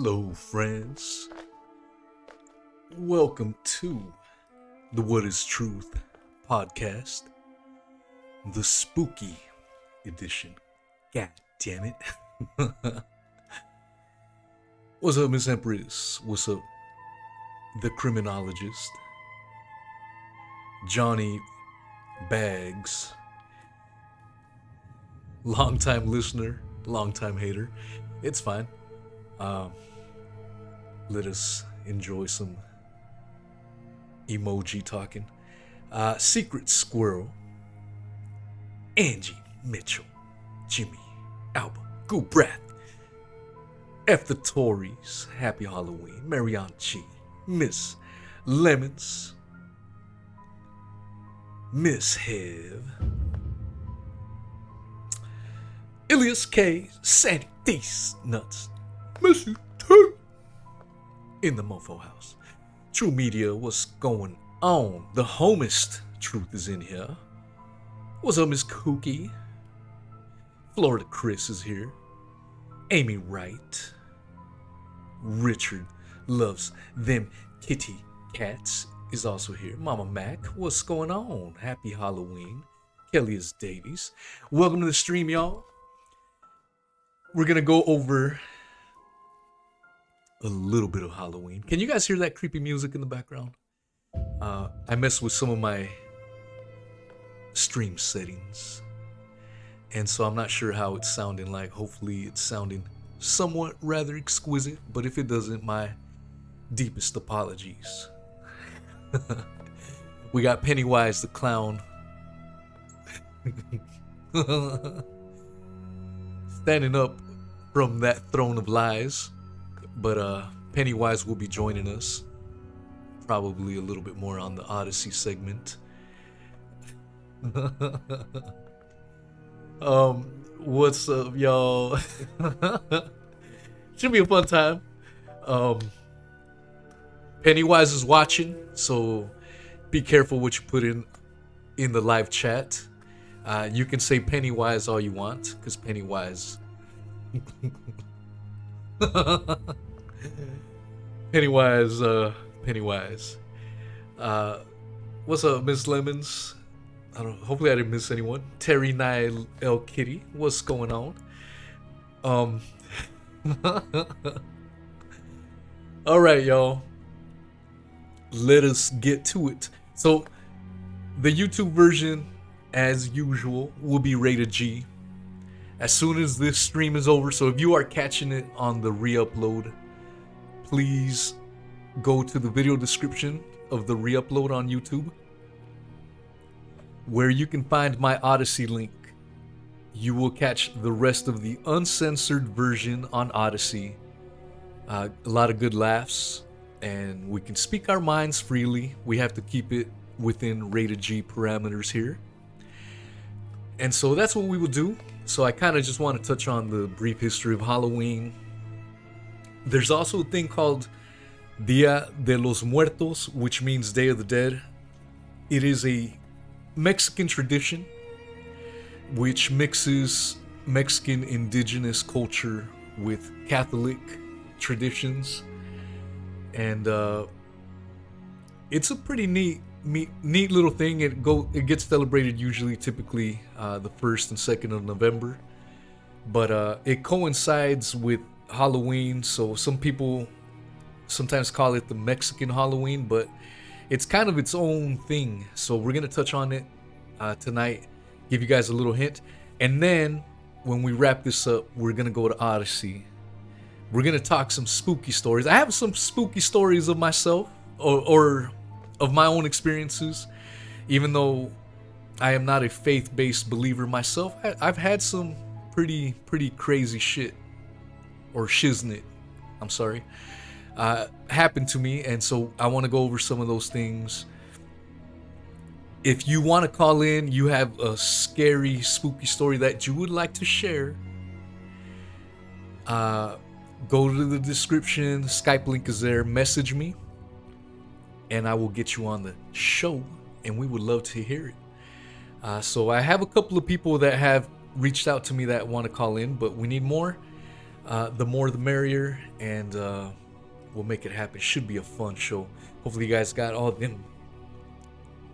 Hello, friends. Welcome to the What is Truth podcast, the spooky edition. God damn it. What's up, Miss Empress? What's up, the criminologist? Johnny Bags. Long-time listener, long-time hater. It's fine. Let us enjoy some emoji talking. Secret Squirrel, Angie Mitchell, Jimmy Alba, Goo Breath, F the Tories, Happy Halloween, Marianne G, Miss Lemons, Miss Hev, Ilias K, Sandy These Nuts, Missy T in the Mofo House. True Media, what's going on? The homest truth is in here. What's up, Miss Kookie? Florida Chris is here. Amy Wright. Richard loves them kitty cats is also here. Mama Mac, what's going on? Happy Halloween. Kelly's Davies. Welcome to the stream, y'all. We're gonna go over a little bit of Halloween. Can you guys hear that creepy music in the background? I messed with some of my stream settings, and so I'm not sure how it's sounding like. Hopefully it's sounding somewhat rather exquisite, but if it doesn't, my deepest apologies. We got Pennywise the Clown standing up from that throne of lies. But Pennywise will be joining us, probably a little bit more on the Odysee segment. What's up, y'all? Should be a fun time. Pennywise is watching, so be careful what you put in the live chat. You can say Pennywise all you want, because Pennywise... Pennywise. What's up, Miss Lemons? Hopefully I didn't miss anyone. Terry Nye L Kitty, what's going on? All right, y'all. Let us get to it. So, the YouTube version, as usual, will be rated G as soon as this stream is over. So if you are catching it on the re-upload, please go to the video description of the re-upload on YouTube, where you can find my Odysee link. You will catch the rest of the uncensored version on Odysee. A lot of good laughs, and we can speak our minds freely. We have to keep it within rated G parameters here. And so that's what we will do. So I kind of just want to touch on the brief history of Halloween. There's also a thing called Diadelsomuertos, which means Day of the Dead. It is a Mexican tradition which mixes Mexican indigenous culture with Catholic traditions. And it's a pretty neat little thing. It gets celebrated typically the 1st and 2nd of November, but it coincides with Halloween, so some people sometimes call it the Mexican Halloween, but it's kind of its own thing. So we're gonna touch on it tonight, give you guys a little hint, and then when we wrap this up, we're gonna go to Odysee. We're gonna talk some spooky stories. I have some spooky stories of myself, or of my own experiences, even though I am not a faith-based believer myself. I've had some pretty crazy shit, or shiznit, I'm sorry, happen to me, and so I want to go over some of those things. If you want to call in, you have a scary, spooky story that you would like to share, go to the description, Skype link is there, message me, and I will get you on the show, and we would love to hear it. So I have a couple of people that have reached out to me that want to call in, but we need more. The more the merrier, and we'll make it happen. Should be a fun show. Hopefully you guys got all them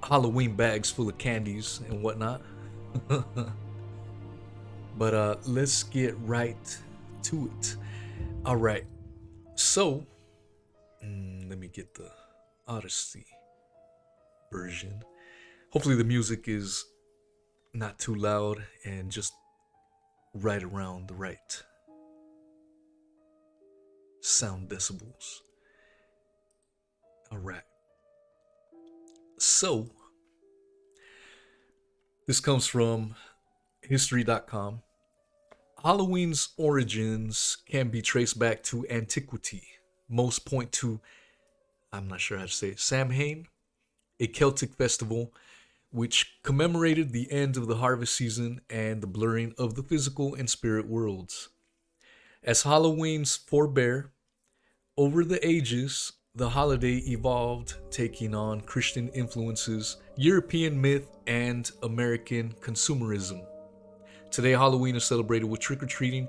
Halloween bags full of candies and whatnot. But let's get right to it. All right. So, let me get the Odysee version. Hopefully the music is not too loud and just right around the right sound decibels. All right. So, this comes from history.com. Halloween's origins can be traced back to antiquity. Most point to, I'm not sure how to say it, Samhain, a Celtic festival which commemorated the end of the harvest season and the blurring of the physical and spirit worlds. As Halloween's forebear, over the ages, the holiday evolved, taking on Christian influences, European myth, and American consumerism. Today, Halloween is celebrated with trick-or-treating,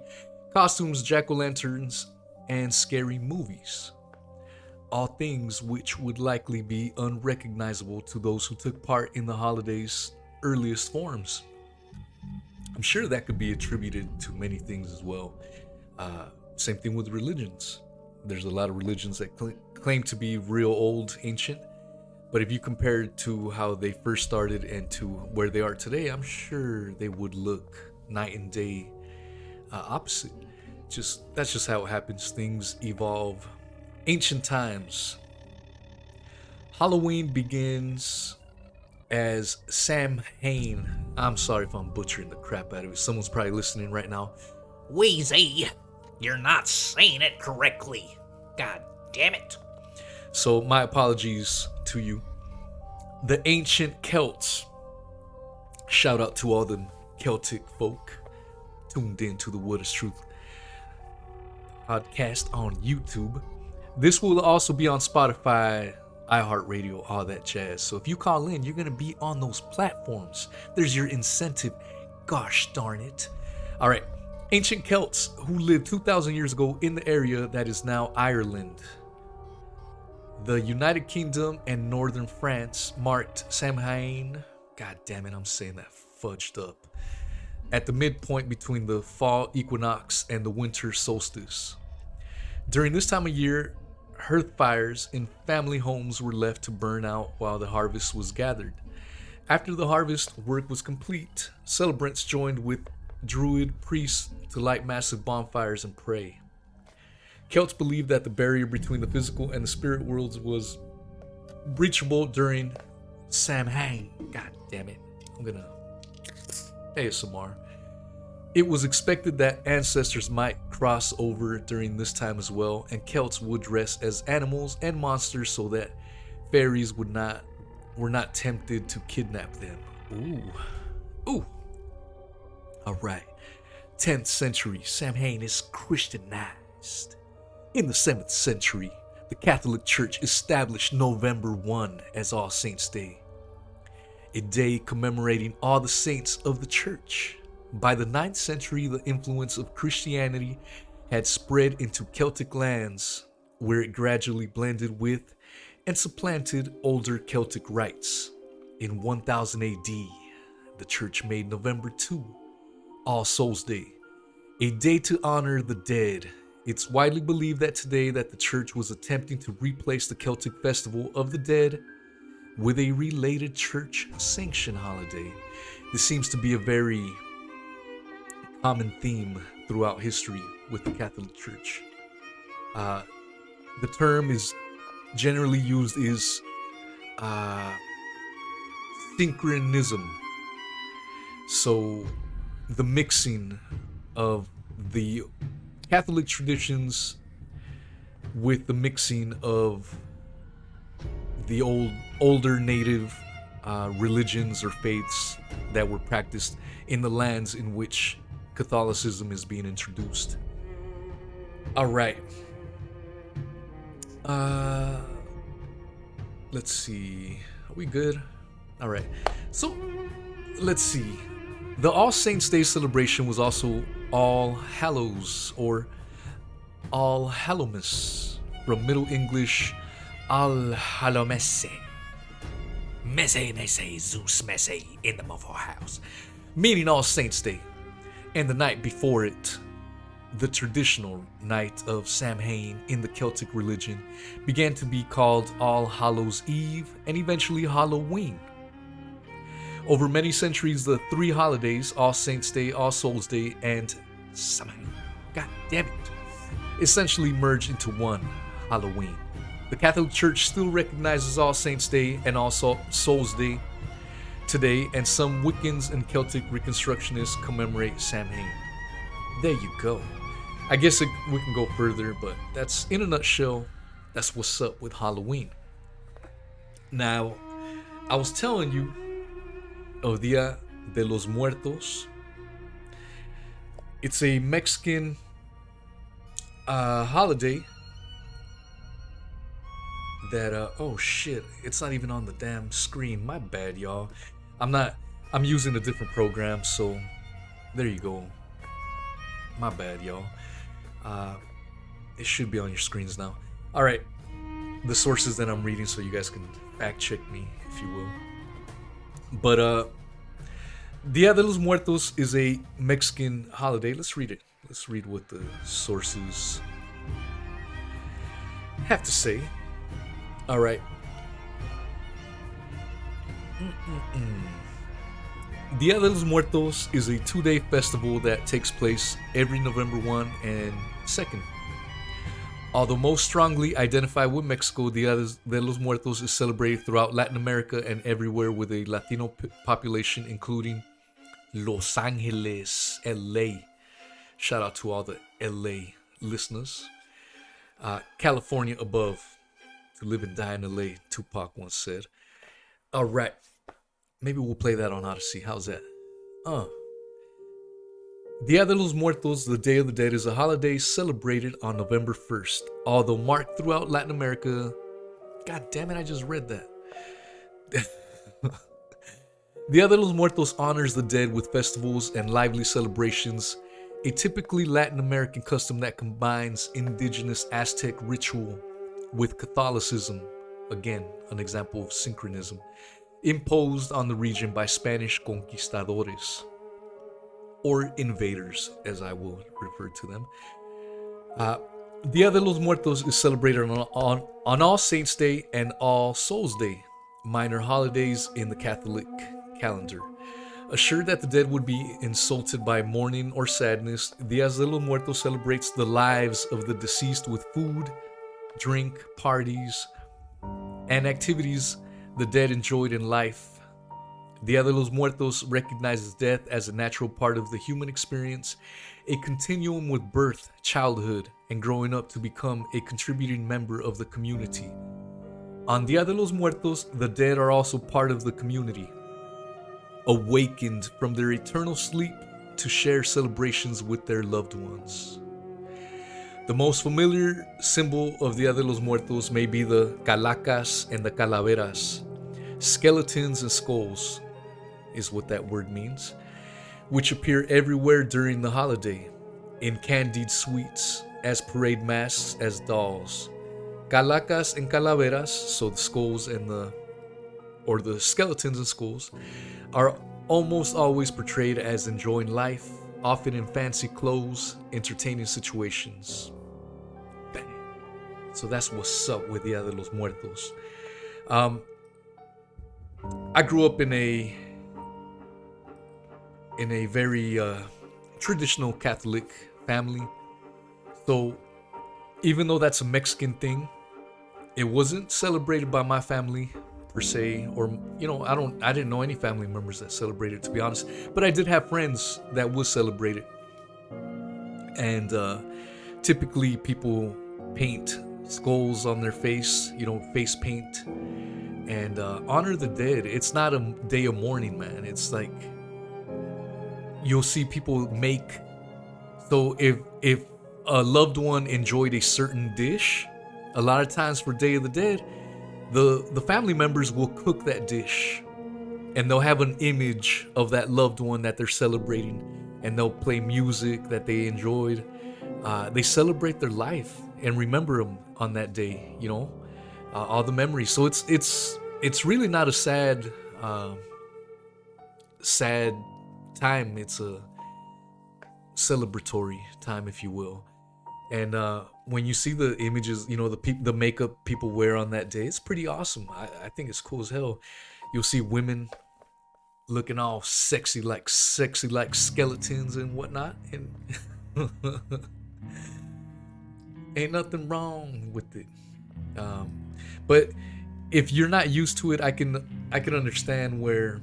costumes, jack-o'-lanterns, and scary movies. All things which would likely be unrecognizable to those who took part in the holiday's earliest forms. I'm sure that could be attributed to many things as well. Same thing with religions. There's a lot of religions that claim to be real old, ancient, but if you compare it to how they first started and to where they are today, I'm sure they would look night and day opposite. That's just how it happens. Things evolve. Ancient times. Halloween begins as Samhain. I'm sorry if I'm butchering the crap out of it. Someone's probably listening right now. Weezy, you're not saying it correctly. God damn it. So my apologies to you. The ancient Celts. Shout out to all them Celtic folk tuned in to the What is Truth podcast on YouTube. This will also be on Spotify, iHeartRadio, all that jazz. So if you call in, you're going to be on those platforms. There's your incentive. Gosh darn it. All right. Ancient Celts who lived 2,000 years ago in the area that is now Ireland. The United Kingdom and Northern France marked Samhain. God damn it, I'm saying that fudged up. At the midpoint between the fall equinox and the winter solstice. During this time of year, hearth fires in family homes were left to burn out while the harvest was gathered. After the harvest work was complete, celebrants joined with druid priests to light massive bonfires and pray. Celts believed that the barrier between the physical and the spirit worlds was breachable during Samhain. God damn it. I'm gonna ASMR. It was expected that ancestors might cross over during this time as well, and Celts would dress as animals and monsters so that fairies were not tempted to kidnap them. Ooh. All right. 10th century, Samhain is Christianized. In the 7th century, the Catholic Church established November 1 as All Saints' Day, a day commemorating all the saints of the church. By the 9th century, the influence of Christianity had spread into Celtic lands, where it gradually blended with and supplanted older Celtic rites. In 1000 AD, the church made November 2 All Souls' Day, a day to honor the dead. It's widely believed that today that the church was attempting to replace the Celtic festival of the dead with a related church-sanctioned holiday. This seems to be a very common theme throughout history with the Catholic Church. The term is generally used is synchronism. So the mixing of the Catholic traditions with the mixing of the older native religions or faiths that were practiced in the lands in which Catholicism is being introduced. All right. Let's see. Are we good? All right. So, let's see. The All Saints' Day celebration was also All Hallows or All Hallowmas, from Middle English All Hallowmesse. Messe, Nesse, Zeus, Messe, in the mofo house. Meaning All Saints' Day. And the night before it, the traditional night of Samhain in the Celtic religion, began to be called All Hallows' Eve and eventually Halloween. Over many centuries, the three holidays, All Saints' Day, All Souls' Day, and Samhain, god damn it, essentially merged into one, Halloween. The Catholic Church still recognizes All Saints' Day and All Souls' Day today, and some Wiccans and Celtic Reconstructionists commemorate Samhain. There you go. I guess we can go further, but that's, in a nutshell, that's what's up with Halloween. Now, I was telling you of Dia de los Muertos. It's a Mexican holiday that oh shit, it's not even on the damn screen. My bad, y'all. I'm using a different program, so there you go. My bad, y'all. It should be on your screens now. All right, the sources that I'm reading, so you guys can fact check me if you will. But Dia de los Muertos is a Mexican holiday. Let's read it. Let's read what the sources have to say. All right. Dia de los Muertos is a 2-day festival that takes place every November 1 and 2nd. Although most strongly identified with Mexico, Dia de los Muertos is celebrated throughout Latin America and everywhere with a Latino population, including Los Angeles, LA. Shout out to all the LA listeners. California above. To live and die in LA, Tupac once said. All right. Maybe we'll play that on Odysee. How's that? Dia de los Muertos, the Day of the Dead, is a holiday celebrated on November 1st. Although marked throughout Latin America... God damn it, I just read that. Dia de los Muertos honors the dead with festivals and lively celebrations, a typically Latin American custom that combines indigenous Aztec ritual with Catholicism, again, an example of synchronism, imposed on the region by Spanish conquistadores, or invaders, as I will refer to them. Dia de los Muertos is celebrated on All Saints' Day and All Souls' Day, minor holidays in the Catholic calendar. Assured that the dead would be insulted by mourning or sadness, Dia de los Muertos celebrates the lives of the deceased with food, drink, parties, and activities the dead enjoyed in life. Dia de los Muertos recognizes death as a natural part of the human experience, a continuum with birth, childhood, and growing up to become a contributing member of the community. On Dia de los Muertos, the dead are also part of the community, awakened from their eternal sleep to share celebrations with their loved ones. The most familiar symbol of Dia de los Muertos may be the calacas and the calaveras. Skeletons and skulls is what that word means, which appear everywhere during the holiday, in candied sweets, as parade masks, as dolls. Calacas and calaveras, so the skulls and the skeletons and skulls, are almost always portrayed as enjoying life, often in fancy clothes, entertaining situations. Bang. So that's what's up with Dia de los Muertos. I grew up in a very traditional Catholic family. So even though that's a Mexican thing, it wasn't celebrated by my family per se, or I didn't know any family members that celebrated, to be honest, but I did have friends that would celebrate it. And typically people paint skulls on their face, face paint, and honor the dead. It's not a day of mourning, man. It's like you'll see people make, so if a loved one enjoyed a certain dish, a lot of times for Day of the Dead, the family members will cook that dish, and they'll have an image of that loved one that they're celebrating, and they'll play music that they enjoyed, they celebrate their life and remember them on that day. You know, all the memories. So it's really not a sad time. It's a celebratory time, if you will. And when you see the images, you know, the makeup people wear on that day, it's pretty awesome. I think it's cool as hell. You'll see women looking all sexy like skeletons and whatnot, and ain't nothing wrong with it. But if you're not used to it, I can understand where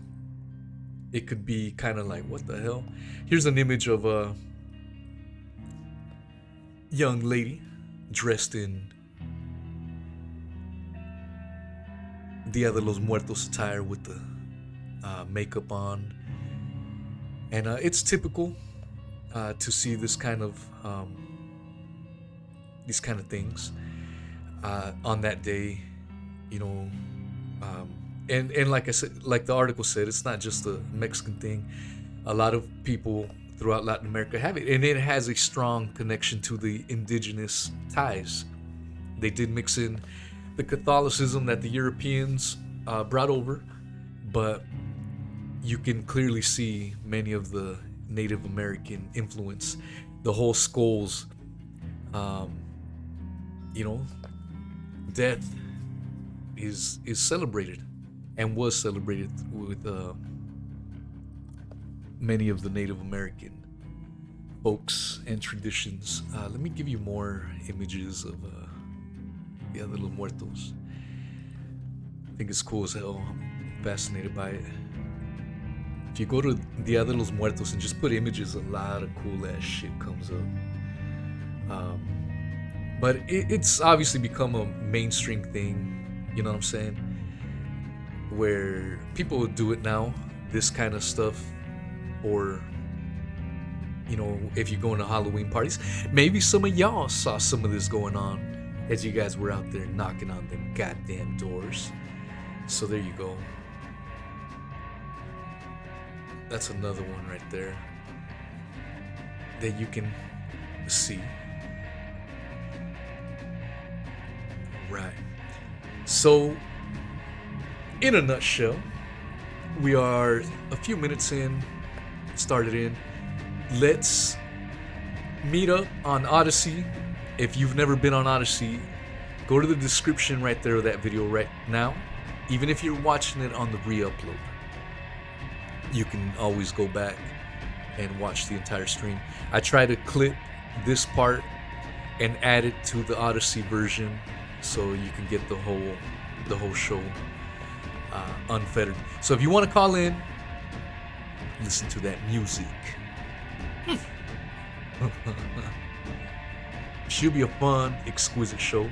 it could be kind of like, what the hell? Here's an image of a young lady dressed in Dia de los Muertos attire with the makeup on, and it's typical to see this kind of these kind of things on that day, you know. And like I said, like the article said, it's not just a Mexican thing. A lot of people throughout Latin America have it, and it has a strong connection to the indigenous ties. They did mix in the Catholicism that the Europeans brought over, but you can clearly see many of the Native American influence. The whole skulls, you know, death is celebrated and was celebrated with many of the Native American folks and traditions. Let me give you more images of Dia de los Muertos. I think it's cool as hell. I'm fascinated by it. If you go to Dia de los Muertos and just put images, a lot of cool ass shit comes up. But it's obviously become a mainstream thing, you know what I'm saying? Where people do it now, this kind of stuff. Or, you know, if you're going to Halloween parties, maybe some of y'all saw some of this going on as you guys were out there knocking on them goddamn doors. So there you go. That's another one right there that you can see. Right. So, in a nutshell, we are a few minutes in, started in. Let's meet up on Odysee. If you've never been on Odysee, go to the description right there of that video right now. Even if you're watching it on the re-upload, you can always go back and watch the entire stream. I try to clip this part and add it to the Odysee version so you can get the whole show unfettered. So if you want to call in, listen to that music. Should be a fun, exquisite show.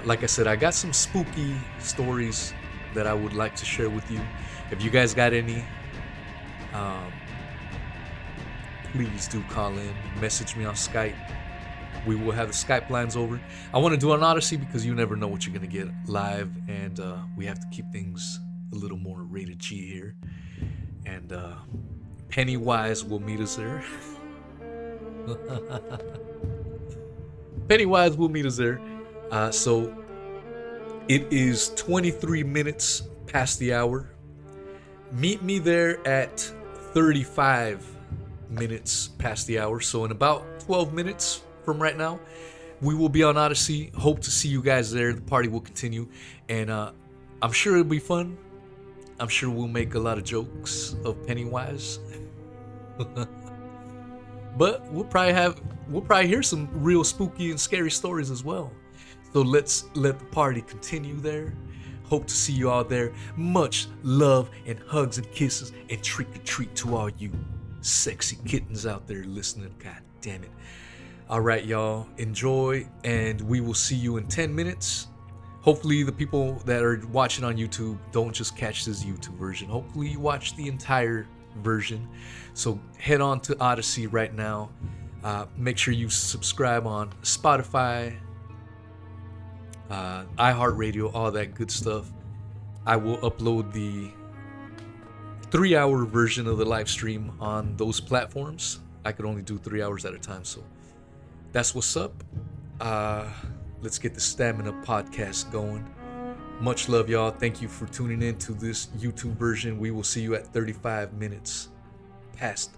Like I said, I got some spooky stories that I would like to share with you. If you guys got any, please do call in, message me on Skype. We will have the Skype lines over. I want to do an Odysee because you never know what you're going to get live, and we have to keep things a little more rated G here. And Pennywise will meet us there. Pennywise will meet us there. So it is 23 minutes past the hour. Meet me there at 35 minutes past the hour. So in about 12 minutes from right now, we will be on Odysee. Hope to see you guys there. The party will continue, and I'm sure it'll be fun. I'm sure we'll make a lot of jokes of Pennywise. But we'll probably hear some real spooky and scary stories as well. So let's let the party continue there. Hope to see you all there. Much love and hugs and kisses and trick or treat to all you sexy kittens out there listening. God damn it. All right, y'all. Enjoy, and we will see you in 10 minutes. Hopefully the people that are watching on YouTube don't just catch this YouTube version. Hopefully you watch the entire version. So head on to Odysee right now. Make sure you subscribe on Spotify, iHeartRadio, all that good stuff. I will upload the 3-hour version of the live stream on those platforms. I could only do 3 hours at a time, so that's what's up. Let's get the Stamina podcast going. Much love, y'all. Thank you for tuning in to this YouTube version. We will see you at 35 minutes past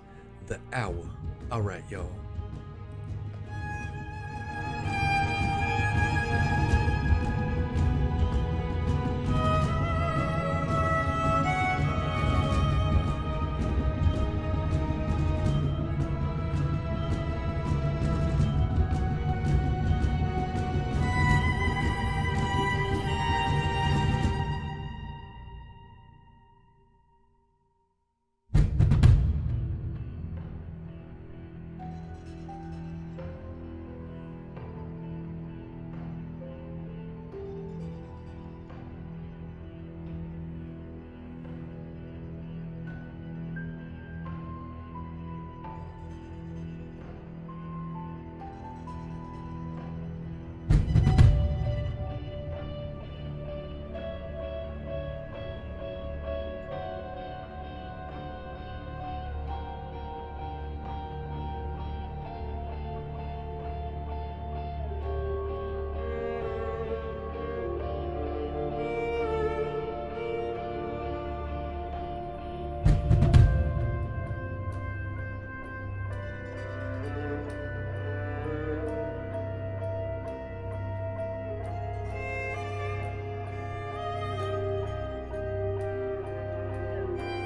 the hour. All right, y'all.